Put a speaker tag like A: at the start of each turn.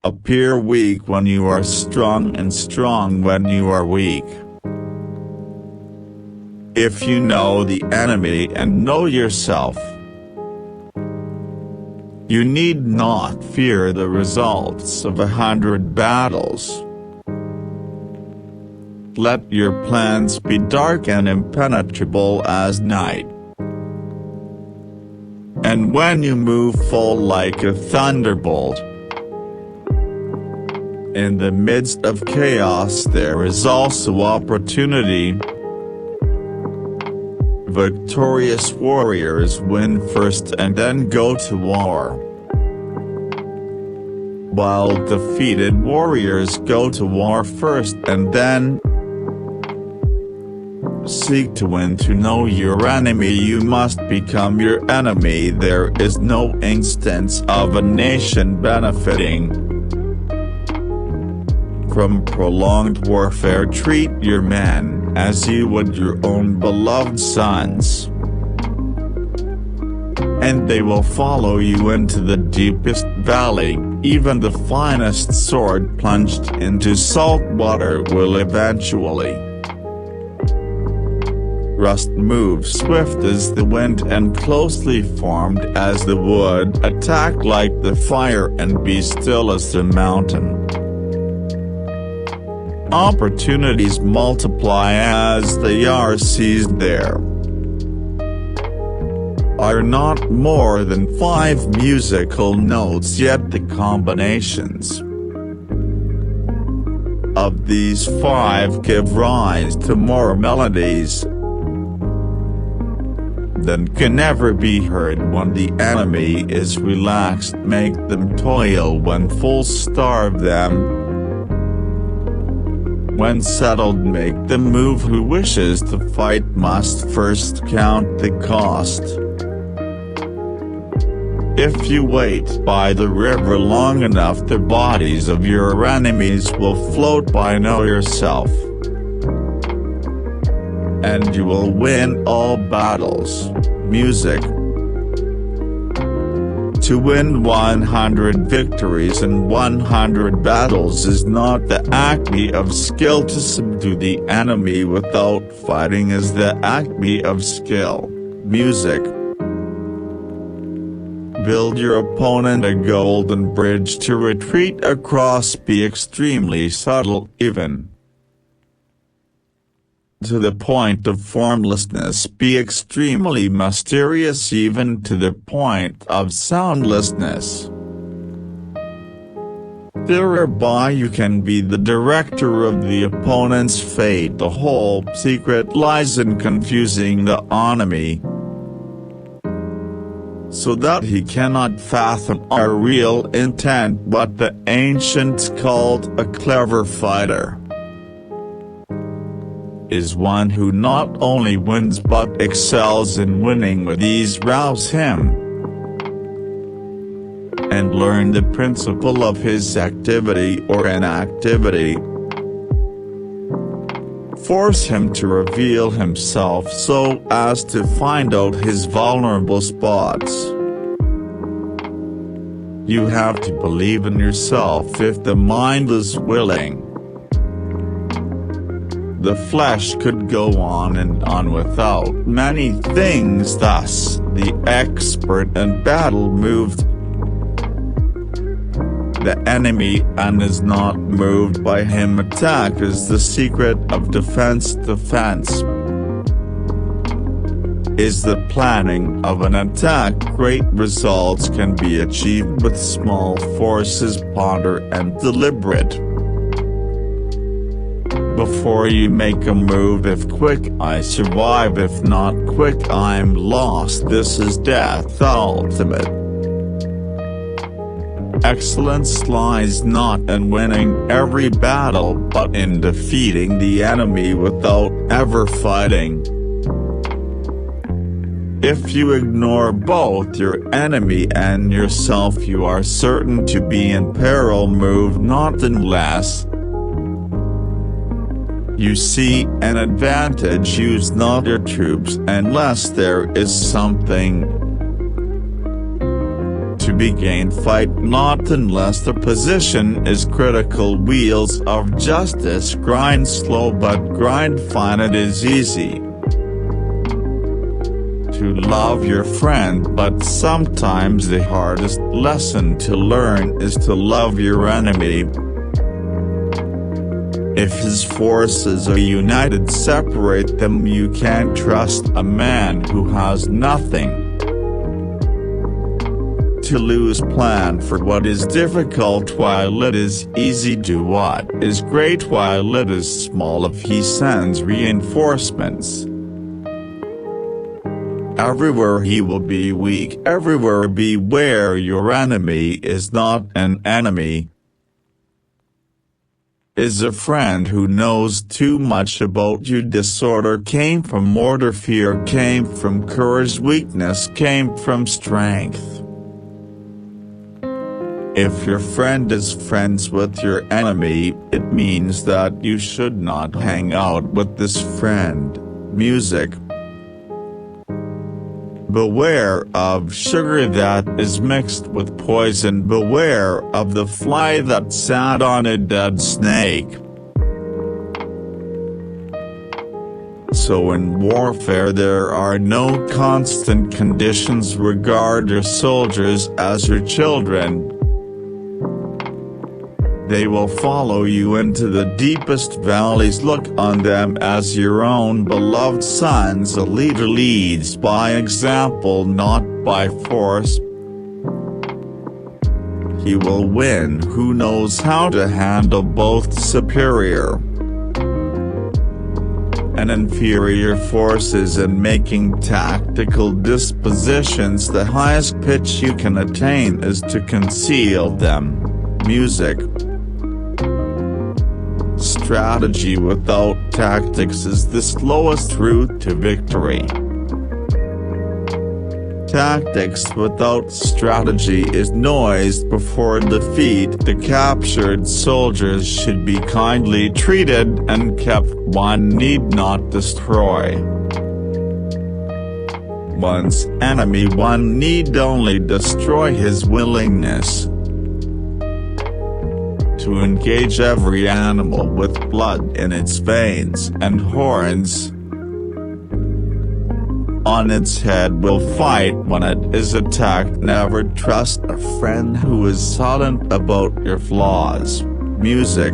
A: Appear weak when you are strong and strong when you are weak. If you know the enemy and know yourself, you need not fear the results of 100 battles. Let your plans be dark and impenetrable as night. And when you move full like a thunderbolt, in the midst of chaos there is also opportunity. Victorious warriors win first and then go to war, while defeated warriors go to war first and then seek to win. To know your enemy, you must become your enemy. There is no instance of a nation benefiting from prolonged warfare. Treat your men as you would your own beloved sons, and they will follow you into the deepest valley. Even the finest sword plunged into salt water will eventually rust. Move swift as the wind and closely formed as the wood. Attack like the fire and be still as the mountain. Opportunities multiply as they are seized. There are not more than 5 musical notes, yet the combinations of these 5 give rise to more melodies than can ever be heard. When the enemy is relaxed, make them toil. When full, starve them. When settled, make them move. Who wishes to fight must first count the cost. If you wait by the river long enough, the bodies of your enemies will float by. Know yourself, and you will win all battles. Music. To win 100 victories in 100 battles is not the acme of skill. To subdue the enemy without fighting is the acme of skill. Music. Build your opponent a golden bridge to retreat across. Be extremely subtle, even to the point of formlessness. Be extremely mysterious, even to the point of soundlessness. Thereby you can be the director of the opponent's fate. The whole secret lies in confusing the enemy, so that he cannot fathom our real intent. What the ancients called a clever fighter is one who not only wins but excels in winning with ease. Rouse him and learn the principle of his activity or inactivity. Force him to reveal himself so as to find out his vulnerable spots. You have to believe in yourself. If the mind is willing, the flesh could go on and on without many things. Thus, the expert in battle moved the enemy and is not moved by him. Attack is the secret of defense. Defense is the planning of an attack. Great results can be achieved with small forces. Ponder and deliberate before you make a move. If quick, I survive. If not quick, I'm lost. This is death ultimate. Excellence lies not in winning every battle but in defeating the enemy without ever fighting. If you ignore both your enemy and yourself, you are certain to be in peril. Move not unless you see an advantage. Use not your troops unless there is something to begin fight not unless the position is critical. Wheels of justice grind slow but grind fine. It is easy to love your friend, but sometimes the hardest lesson to learn is to love your enemy. If his forces are united, separate them. You can't trust a man who has nothing to lose. Plan for what is difficult while it is easy. Do what is great while it is small. If he sends reinforcements, everywhere he will be weak. Everywhere beware, your enemy is not an enemy, is a friend who knows too much about you. Disorder came from order, fear came from courage, weakness came from strength. If your friend is friends with your enemy, it means that you should not hang out with this friend. Music. Beware of sugar that is mixed with poison. Beware of the fly that sat on a dead snake. So in warfare there are no constant conditions. Regard your soldiers as your children. They will follow you into the deepest valleys. Look on them as your own beloved sons. A leader leads by example, not by force. He will win who knows how to handle both superior and inferior forces and making tactical dispositions. The highest pitch you can attain is to conceal them. Music. Strategy without tactics is the slowest route to victory. Tactics without strategy is noise before defeat. The captured soldiers should be kindly treated and kept. One need not destroy one's enemy. One need only destroy his willingness to engage. Every animal with blood in its veins and horns on its head will fight when it is attacked. Never trust a friend who is silent about your flaws. Music.